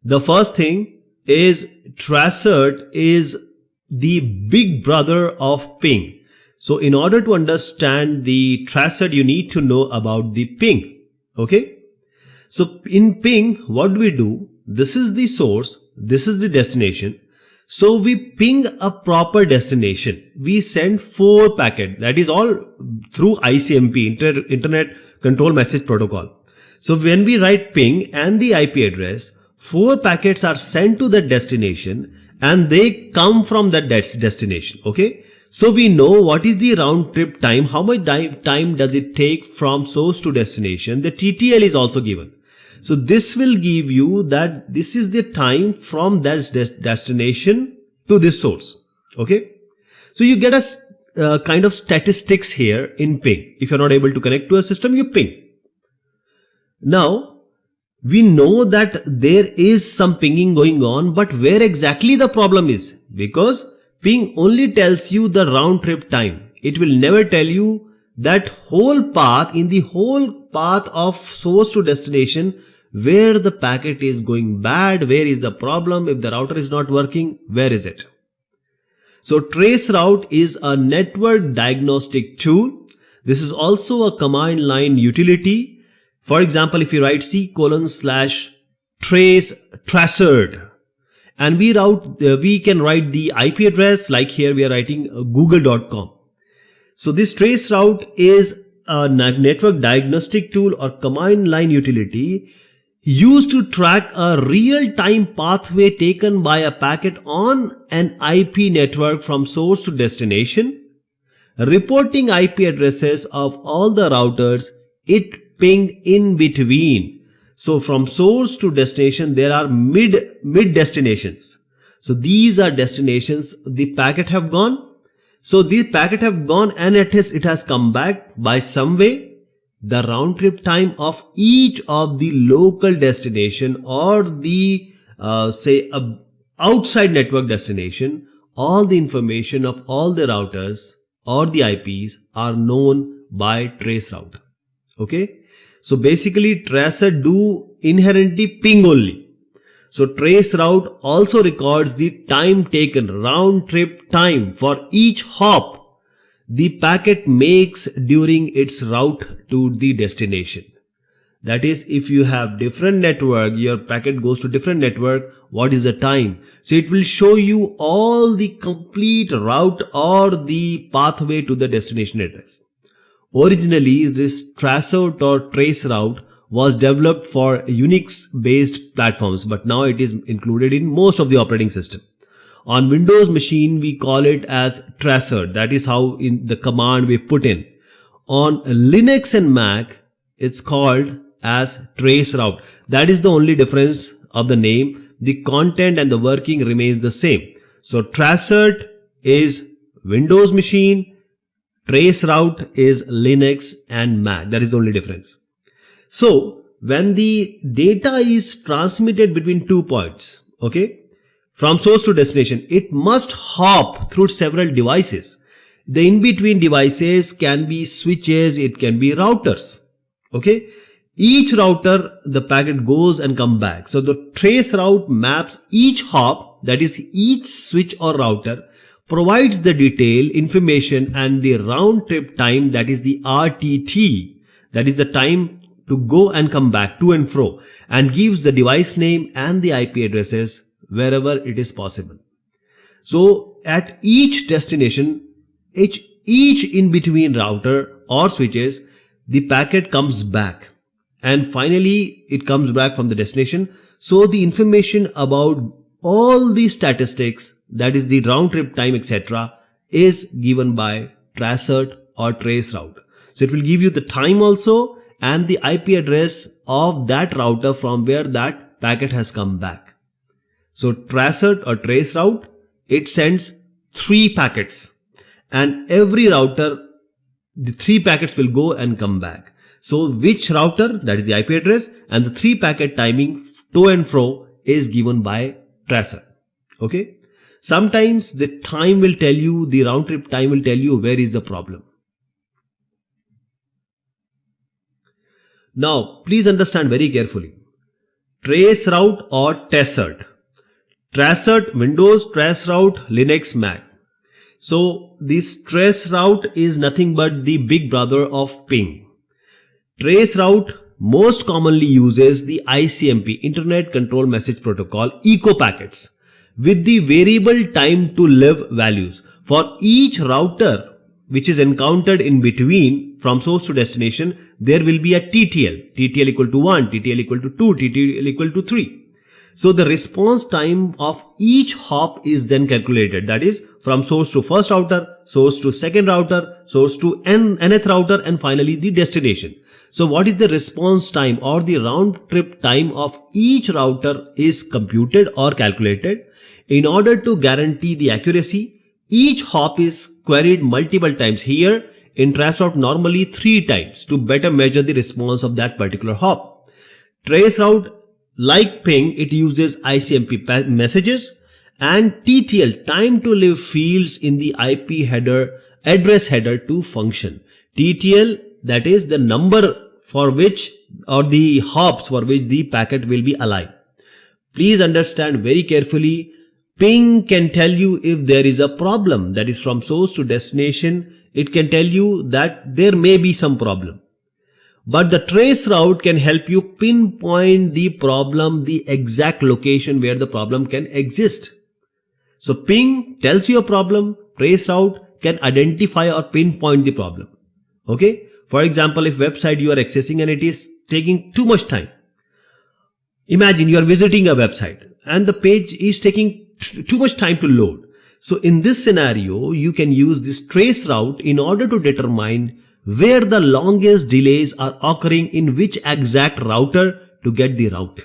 The first thing is tracert is the big brother of ping. So in order to understand the tracert, you need to know about the ping. Okay. So in ping, what do we do? This is the source. This is the destination. So we ping a proper destination. We send 4 packets. That is all through ICMP, Internet Control Message Protocol. So when we write ping and the IP address, 4 packets are sent to the destination and they come from that destination. Okay. So we know what is the round trip time, how much time does it take from source to destination. The TTL is also given. So this will give you that this is the time from that destination to this source. Okay. So you get a kind of statistics here in ping. If you're not able to connect to a system, you ping. Now, we know that there is some pinging going on, but where exactly the problem is? Because ping only tells you the round trip time. It will never tell you that whole path, in the whole path of source to destination, where the packet is going bad, where is the problem, if the router is not working, where is it? So traceroute is a network diagnostic tool. This is also a command line utility. For example, if you write C:/tracert and we can write the IP address, like here we are writing google.com. So this traceroute is a network diagnostic tool or command line utility used to track a real-time pathway taken by a packet on an IP network from source to destination, reporting IP addresses of all the routers it pinged in between. So from source to destination, there are mid destinations. So these are destinations the packet have gone. So the packet have gone and it has come back by some way. The round trip time of each of the local destination or the outside network destination, all the information of all the routers or the IPs are known by traceroute. Okay. So basically tracer do inherently ping only. So traceroute also records the time taken, round trip time for each hop the packet makes during its route to the destination. That is, if you have different network, your packet goes to different network, what is the time? So it will show you all the complete route or the pathway to the destination address. Originally, this tracert or traceroute was developed for Unix based platforms, but now it is included in most of the operating system. On Windows machine, we call it as tracert. That is how in the command we put in. On Linux and Mac, it's called as traceroute. That is the only difference of the name. The content and the working remains the same. So tracert is Windows machine, traceroute is Linux and Mac. That is the only difference. So when the data is transmitted between 2 points, okay, from source to destination, it must hop through several devices. The in-between devices can be switches, it can be routers. Okay. Each router, the packet goes and come back. So the traceroute maps each hop, that is each switch or router, provides the detail, information and the round trip time, that is the RTT, that is the time to go and come back to and fro, and gives the device name and the IP addresses wherever it is possible. So at each destination, each in between router or switches, the packet comes back and finally it comes back from the destination. So the information about all the statistics, that is the round trip time, etc., is given by tracert or traceroute. So it will give you the time also and the IP address of that router from where that packet has come back. So tracert or traceroute, it sends 3 packets and every router, the 3 packets will go and come back. So which router, that is the IP address, and the 3 packet timing to and fro is given by tracer. Okay. Sometimes the time will tell you, the round trip time will tell you where is the problem. Now please understand very carefully. traceroute or tracert. Tracert Windows, traceroute Linux Mac. So this traceroute is nothing but the big brother of ping. Traceroute most commonly uses the ICMP, Internet Control Message Protocol, echo packets with the variable time to live values. For each router which is encountered in between from source to destination, there will be a TTL. TTL equal to 1, TTL equal to 2, TTL equal to 3. So the response time of each hop is then calculated. That is from source to first router, source to second router, source to nth router, and finally the destination. So what is the response time or the round trip time of each router is computed or calculated. In order to guarantee the accuracy, each hop is queried multiple times. Here in traceroute normally 3 times to better measure the response of that particular hop. Traceroute, like ping, it uses ICMP messages and TTL, time to live, fields in the IP header, address header to function. TTL, that is the number for which or the hops for which the packet will be alive. Please understand very carefully. Ping can tell you if there is a problem, that is from source to destination. It can tell you that there may be some problem. But the traceroute can help you pinpoint the problem, the exact location where the problem can exist. So ping tells you a problem, traceroute can identify or pinpoint the problem. Okay. For example, if website you are accessing and it is taking too much time. Imagine you are visiting a website and the page is taking too much time to load. So in this scenario, you can use this traceroute in order to determine where the longest delays are occurring in which exact router to get the route.